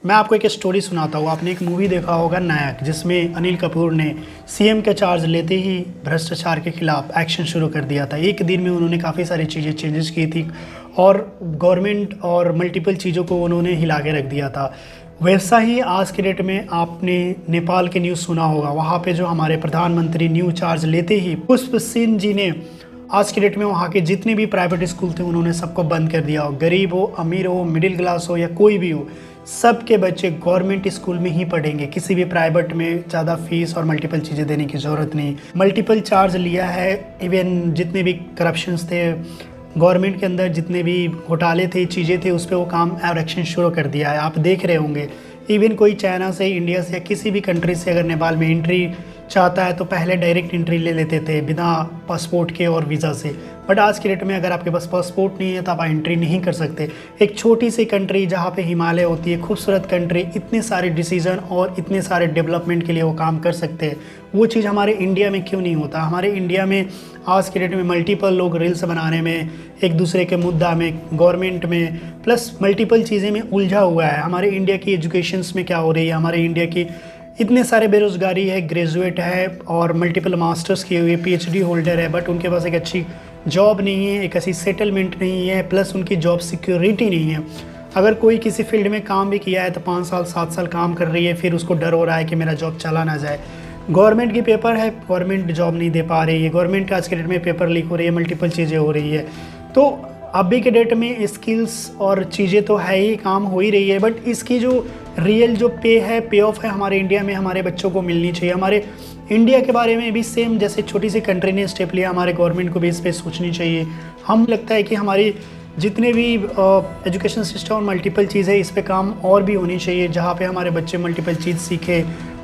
मैं आपको एक स्टोरी सुनाता हूँ। आपने एक मूवी देखा होगा नायक, जिसमें अनिल कपूर ने सीएम का चार्ज लेते ही भ्रष्टाचार के खिलाफ एक्शन शुरू कर दिया था। एक दिन में उन्होंने काफ़ी सारी चीज़ें चेंजेस की थी और गवर्नमेंट और मल्टीपल चीज़ों को उन्होंने हिला के रख दिया था। वैसा ही आज के डेट में आपने नेपाल के न्यूज़ सुना होगा। वहाँ पे जो हमारे प्रधानमंत्री न्यू चार्ज लेते ही पुष्प सिंह जी ने आज की डेट में वहाँ के जितने भी प्राइवेट स्कूल थे उन्होंने सबको बंद कर दिया हो। गरीब हो, अमीर हो, मिडिल क्लास हो या कोई भी हो, सबके बच्चे गवर्नमेंट स्कूल में ही पढ़ेंगे। किसी भी प्राइवेट में ज़्यादा फीस और मल्टीपल चीज़ें देने की ज़रूरत नहीं। मल्टीपल चार्ज लिया है। इवन जितने भी करप्शंस थे गवर्नमेंट के अंदर, जितने भी घोटाले थे, चीज़ें थे, उस पर वो काम और एक्शन शुरू कर दिया है। आप देख रहे होंगे इवन कोई चाइना से, इंडिया से या किसी भी कंट्री से अगर नेपाल में एंट्री चाहता है तो पहले डायरेक्ट एंट्री ले लेते थे बिना पासपोर्ट के और वीज़ा से। बट आज की डेट में अगर आपके पास पासपोर्ट नहीं है तो आप एंट्री नहीं कर सकते। एक छोटी सी कंट्री जहाँ पे हिमालय होती है, खूबसूरत कंट्री, इतने सारे डिसीजन और इतने सारे डेवलपमेंट के लिए वो काम कर सकते हैं। वो चीज़ हमारे इंडिया में क्यों नहीं होता? हमारे इंडिया में आज की डेट में मल्टीपल लोग रील्स बनाने में, एक दूसरे के मुद्दा में, गवर्नमेंट में, प्लस मल्टीपल चीज़ें में उलझा हुआ है। हमारे इंडिया की एजुकेशंस में क्या हो रही है? हमारे इंडिया की इतने सारे बेरोज़गारी है, ग्रेजुएट है और मल्टीपल मास्टर्स किए हुए, पीएचडी होल्डर है, बट उनके पास एक अच्छी जॉब नहीं है, एक ऐसी सेटलमेंट नहीं है, प्लस उनकी जॉब सिक्योरिटी नहीं है। अगर कोई किसी फील्ड में काम भी किया है तो 5 साल 7 साल काम कर रही है, फिर उसको डर हो रहा है कि मेरा जॉब चला ना जाए। गवर्नमेंट की पेपर है, गवर्नमेंट जॉब नहीं दे पा रही है, गवर्नमेंट आज के डेट में पेपर लीक हो रही है, मल्टीपल चीज़ें हो रही है। तो अभी के डेट में स्किल्स और चीज़ें तो है ही, काम हो ही रही है, बट इसकी जो रियल जो पे है, पे ऑफ है, हमारे इंडिया में हमारे बच्चों को मिलनी चाहिए। हमारे इंडिया के बारे में भी सेम जैसे छोटी सी कंट्री ने स्टेप लिया, हमारे गवर्नमेंट को भी इस पर सोचनी चाहिए। हम लगता है कि हमारी जितने भी एजुकेशन सिस्टम और मल्टीपल चीज़ है, इस पे काम और भी होनी चाहिए, जहाँ पे हमारे बच्चे मल्टीपल चीज़ सीखे,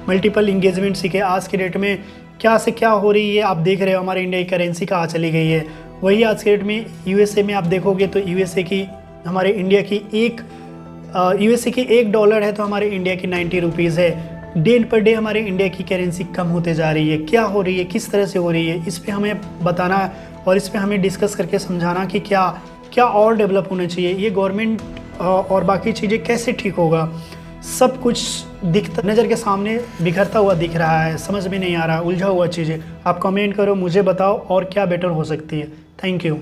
मल्टीपल इंगेजमेंट सीखे। आज के डेट में क्या से क्या हो रही है आप देख रहे हो। हमारे इंडिया की करेंसी कहाँ चली गई है। वही आज के डेट में यूएसए में आप देखोगे तो यूएसए की हमारे इंडिया की यूएसए की $1 है तो हमारे इंडिया की 90 रुपीज़ है। डे पर डे हमारे इंडिया की करेंसी कम होते जा रही है। क्या हो रही है, किस तरह से हो रही है, इस पे हमें बताना और इस पे हमें डिस्कस करके समझाना कि क्या क्या और डेवलप होना चाहिए। ये गवर्नमेंट और बाकी चीज़ें कैसे ठीक होगा, सब कुछ दिखता नज़र के सामने बिखरता हुआ दिख रहा है, समझ में नहीं आ रहा, उलझा हुआ चीज़ें। आप कमेंट करो, मुझे बताओ और क्या बेटर हो सकती है। Thank you.